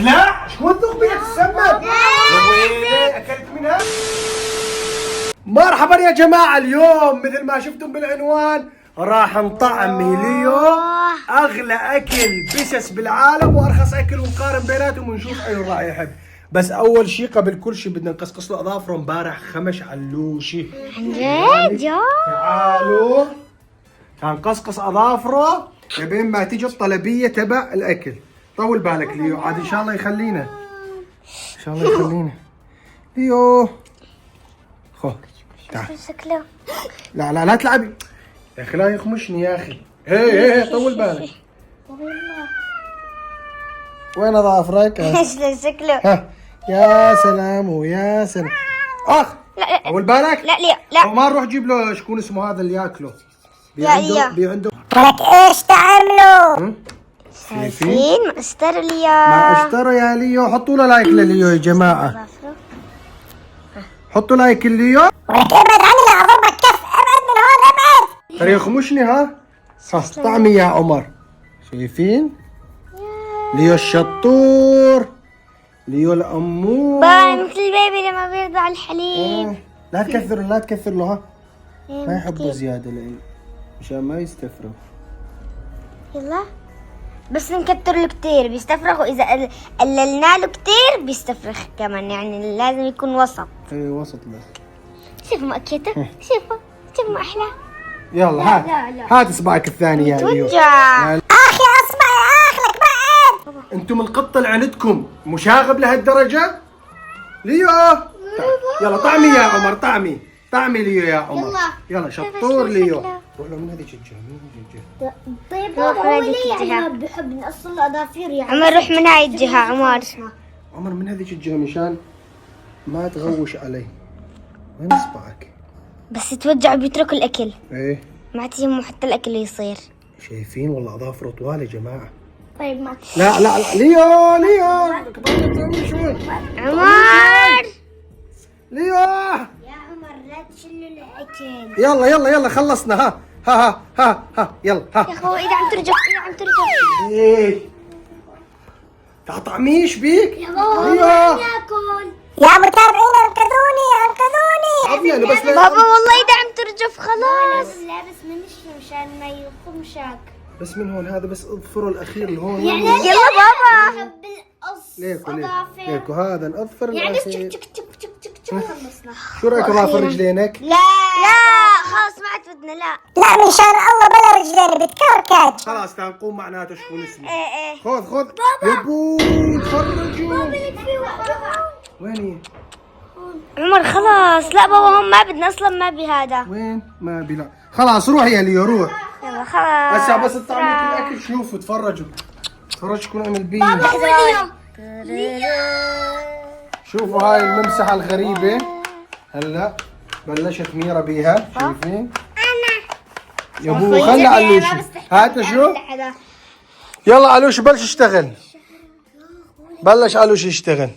لا شو الذوق تتسمم؟ اكلت منها؟ مرحبا يا جماعة، اليوم مثل ما شفتم بالعنوان راح نطعم ليو اغلى اكل بسس بالعالم وارخص اكل ونقارن بيناتهم ونشوف اي راح يحب. بس اول شيء قبل كل شيء بدنا نقصقص له اظافره. امبارح خمش علوشي. عن جد؟ تعالوا هنقصقص اظافره لبين ما تيجي الطلبيه تبع الاكل. طول بالك ليو، عاد ان شاء الله يخلينا، ان شاء الله يخلينا. ليو خو تعال. شكله لا لا لا تلعبي يا اخي، لا يخمشني يا اخي. هي طول بالك. وين اظافرك؟ شكله ها يا سلام ويا سلام. اخ لا طول بالك. لا لا ما نروح نجيب له شكون اسمه هذا اللي ياكله. لا. عنده ولك ايش تعملوا؟ شايفين؟ شايفين مأستر اليوم ما اشترى يا ليو. حطوا له لايك لليو يا جماعه، حطوا لايك لليو. ولك ابعد عني لا اضربك كف، ابعد من هون ابعد. ترى يخمشني ها. طعمي يا عمر. شايفين؟ ليو الشطور، ليو الامور. بابا مثل البيبي لما بيرضع الحليب. لا تكثر، لا تكثر له ها، ما يحبوا كتير. زياده لإله مشان ما يستفرغ. يلا بس نكتر له كتير بيستفرغ، واذا قللنا له كتير بيستفرغ كمان، يعني لازم يكون وسط. اي وسط بس. شوفوا مأكيته، شوفوا ما احلى. يلا هات هات اصبعك الثاني يا ليو. توجع اخي اصبعي اخلك بعد. انتم القط اللي عندكم مشاغب لهالدرجه؟ ليو تعال. يلا طعمي يا عمر، طعمي ليو يا عمر. يلا شطور ليو. روح له من هذيك الجهه، من هذيك الجهه. طيب روح هو من هذيك ليه الجهة. يعني بحب نقص الاظافير يعني؟ عمر روح من هاي الجهة عمر. عمر من هذيك الجهه مشان ما تغوش علي. وين اصبعك؟ بس يتوجع بيتركوا الاكل، ايه ما تهمه حتى الاكل يصير. شايفين والله اظافره طوال يا جماعه. طيب ما لا لا لا ليو كبرت شوي. عمر ليو يا عمر لا تشيلوا الاكل. يلا خلصنا. ها يلا يا ها. اخوي ايدي عم ترجف، ايدي عم ترجف. ايه تطعميش بيك يا بابا ليو. ما ناكل. يا متابعين انقذوني. عطني بس بابا والله ايدي عم ترجف خلاص. لابس منشر مشان ما يخمشك. بس من هون، هذا بس اظفره الاخير اللي هون. يعني يلا بابا. بحب القص ليكو اظافر. ليكو هذا الاظفر يعني الاخير. تك خلصنا. شو رايك اظافر رجلينك؟ لا خلاص ما عاد بدنا. لا من شان الله بلا رجلين بتكركج. خلاص تعال نقوم معناته شكون اسمه. ايه خذ يا بو تفرجوا. وين هي؟ عمر خلاص. لا بابا هم ما بدنا اصلا، ما بهذا. وين؟ ما بلا. خلاص روح يا ليو روح. يلا خلاص. هسه بس تطعمي الاكل. شوفوا تفرجوا شكون عمل بيه. شوفوا هاي الممسحة الغريبة هلا بلشت ميرا بيها. شايفين؟ يا بو خلي علوشي. هات شو؟ يلا علوشي بلش اشتغل. بلش علوشي يشتغل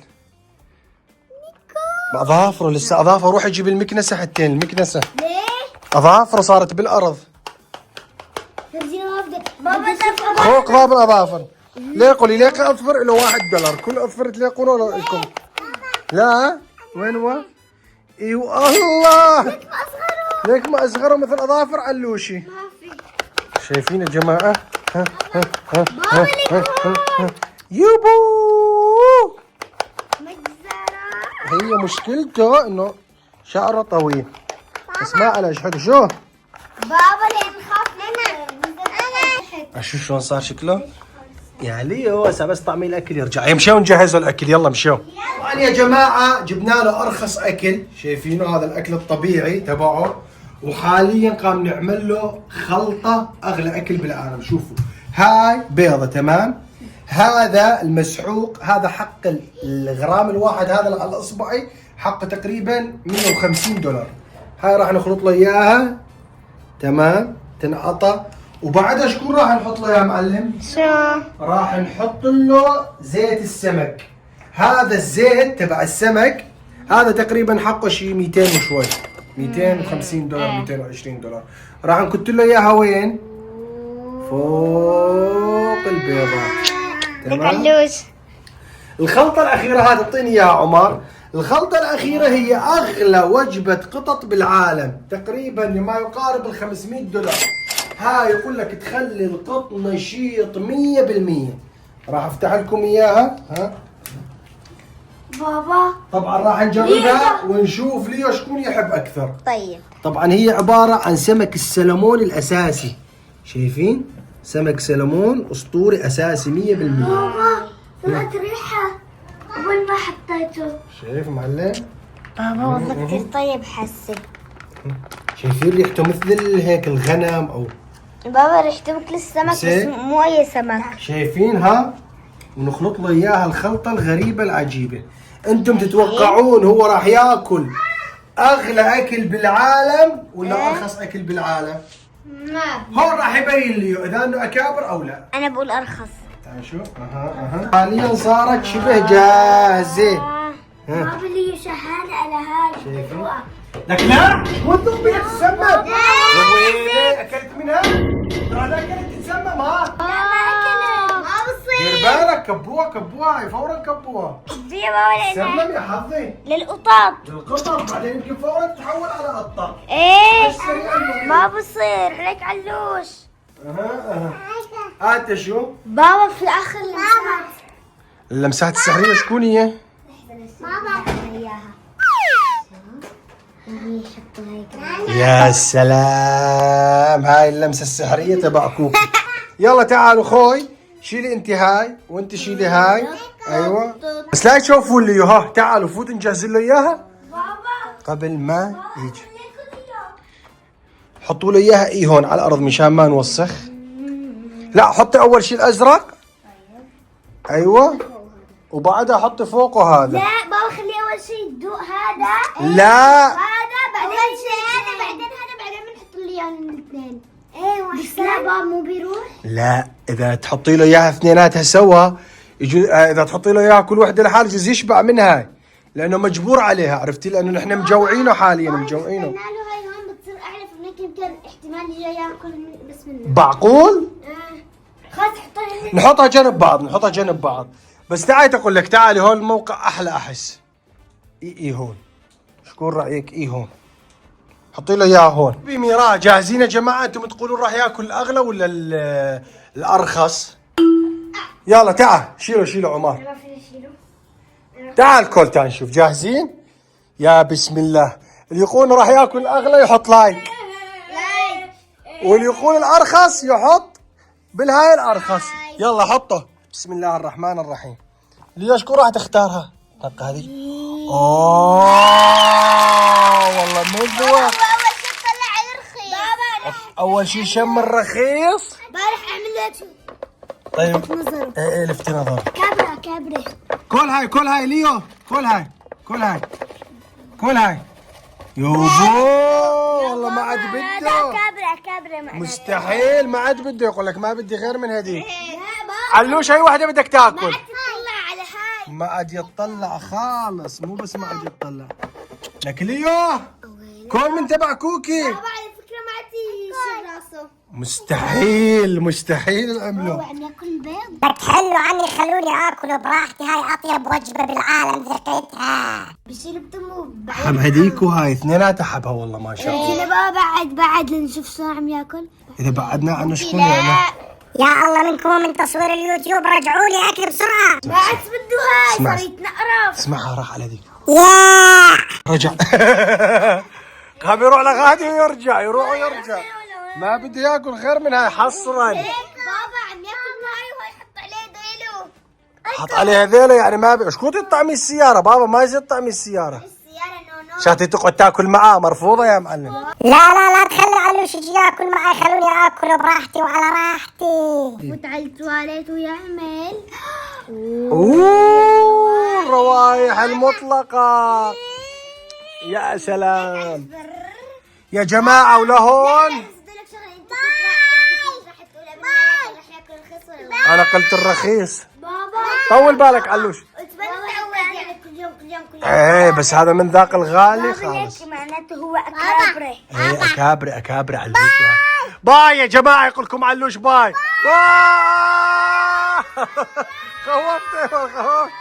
بأظافره. لسه أظافره. روح جيب المكنسة حتى المكنسة. ليه؟ أظافره صارت بالأرض. بابا فوق ضاب الأظافر. ليقوا لي ليق أظفر له $1. كل أظفر تلاقونه لكم. لا وين هو؟ ايوه الله ليك ما أصغره مثل أظافر علوشي. شايفين يا جماعة؟ ها يبو. هي مشكلته انه شعره طويل بس ما على شحده. شو بابا ليه نخاف انا شو شلون صار شكله؟ يا ليو هسه بس طعمي الاكل يرجع. مشوا نجهزوا الاكل. يلا مشوا. طبعا يا جماعه جبنا له ارخص اكل. شايفينه هذا الاكل الطبيعي تبعه. وحاليا قام نعمل له خلطه اغلى اكل بالعالم. شوفوا هاي بيضه تمام. هذا المسحوق هذا حق الغرام الواحد هذا على اصبعي حقه تقريبا $150. هاي راح نخلط له اياها تمام تنقطع. وبعدها شكون راح نحط له يا معلم؟ شو؟ راح نحط له زيت السمك. هذا الزيت تبع السمك هذا تقريبا حقه شيء 200 وشوي، $250 $220. راح نكت له اياها وين؟ فوق البيضات. تمام. علوش الخلطة الأخيرة هذه اعطيني إياها عمر. الخلطة الأخيرة هي أغلى وجبة قطط بالعالم، تقريبا ما يقارب ال $500. هاي يقول لك تخلي القط نشيط 100%. راح أفتح لكم إياها. ها بابا طبعا راح نجربها ونشوف ليو شكون يحب أكثر. طيب طبعا هي عبارة عن سمك السلمون الأساسي، شايفين؟ سمك سلمون أسطوري أساسي 100%. بابا طلعت ريحة أول ما حطيته. شايف معلم؟ بابا والله كثير طيب حسب. شايفين ريحته مثل هيك الغنم أو بابا ريحته مثل السمك بس زين. مو أي سمك. شايفينها؟ ونخلط له إياها الخلطة الغريبة العجيبة. أنتم تتوقعون هو راح ياكل أغلى أكل بالعالم ولا أرخص أكل بالعالم؟ ما هون راح يبين لي إذا إنه أكابر أو لا. أنا بقول أرخص. تعال شوف. حاليا صارت شبه جاهزة. بابا لي شهادة على هاي. شايفين؟ لك لا وانتم بتتسمم. يا ويلي اكلت منها؟ ترى لا اكلت تتسمم ها؟ ما دير بصير. بالك كبوها كبوها هي فورا كبوها. دي يا بابا تسمم يا حظي. للقطط. القطط بعدين يمكن فورا تتحول على قطة. ايه سريع ما بصير عليك علوش. انت شو؟ بابا في الآخر لمسات. اللمسات السحرية شكون هي؟ ماما إياها. يحطوا هيك. يا سلام، هاي اللمسة السحرية تبع كوكي. يلا تعالوا خوي، شيلي انت هاي وانت شيلي هاي. ايوه بس لا تشوفوا لي ها، تعالوا فوت نجهز له اياها قبل ما يجي. حطوا له اياها اي هون على الارض مشان ما نوسخ. لا حطي اول شيء الازرق. ايوه وبعدها حطي فوقه هذا. لا بابا خليه أول شيء تدوق هذا. لا هذا بعدين شيء هذا بعدين هذا بعدين بنحط لي اياهم الاثنين. ايوه بس لا بابا مو بيروح. لا اذا تحطي له اياها اثنيناتها سوا اذا تحطي له اياها كل وحده لحالها يجوز يشبع منها، لانه مجبور عليها، عرفتي؟ لانه نحن مجوعينه حاليا مجوعينه. قلنا له هاي هون بتصير اعلى فهناك يمكن احتمال يجي ياكل بس منه. معقول؟ خلاص حطها نحطها جنب بعض، نحطها جنب بعض. بس تعالي تقول لك تعالي هون الموقع احلى احس. اي هون. شكون رايك؟ اي هون. حطي له اياها هون. بميراه جاهزين يا جماعه؟ انتم تقولون راح ياكل الاغلى ولا الارخص؟ يلا تعال شيلوا عمر. ما فيني اشيله. تعال كل تعال نشوف جاهزين؟ يا بسم الله. اللي يقول راح ياكل الاغلى يحط لايك، واللي يقول الارخص يحط بالهاي الارخص. يلا حطه. بسم الله الرحمن الرحيم. ليش شكون راح تختارها؟ طق هذه. والله مو ذوق. اول شيء طلع الرخيص. بابا اول شيء شم الرخيص. بارح عمل لك طيب نظر. ايه لفتي نظر. كبرة كل هاي ليو، كل هاي يوبو. والله ما عاد بده. كبرة معناتها. مستحيل ما عاد بده. يقول لك ما بدي غير من هذيك. لا بابا علوش هاي واحدة بدك تاكل. تطلع على هاي. ما عاد يطلع خالص، مو بس ما عاد يطلع. لك ليو كل من تبع كوكي. بابا على فكرة ما عاد يشيل راسه. مستحيل نعمله. هو عم ياكل بيض. بتحلوا عني خلوني اكل براحتي، هاي اطيب وجبه بالعالم ذكرتها. بشيل بتمه حب هديك وهاي اثنيناتها حبها والله ما شاء الله. كذا بابا بعد لنشوف شو عم ياكل. اذا بعدنا عنه شكون يعني؟ يا الله منكم ومن تصوير اليوتيوب، رجعوا لي اكل بسرعه. ما عاد بده هاي اسمع. صار يتنقرف. اسمعها راح على ذيك. يا رجع. قام يروح لغادي ويرجع يروح ويرجع. ما بده ياكل غير من هاي حصرا. بابا عم ياكل هاي وهي يحط عليه ديله. حط عليها ذيله يعني ما بي شكون تطعمي السياره؟ بابا ما يصير تطعمي السياره. السيارة نونو. شاتي تقعد تاكل معاه مرفوضه يا معلم. لا تخلي علوش يجي ياكل معي، خلوني اكل براحتي وعلى راحتي. فوت على التواليت ويعمل. اوه الروايح المطلقه. يا سلام يا جماعه ولهون انا قلت الرخيص. بابا طول بالك علوش. يعني كل يوم ايه بس هذا من ذاق الغالي خالص. معناته هو أكابرة. ايه اكابر علوش. باي يا جماعه يقول لكم علوش باي. باي. خوفت.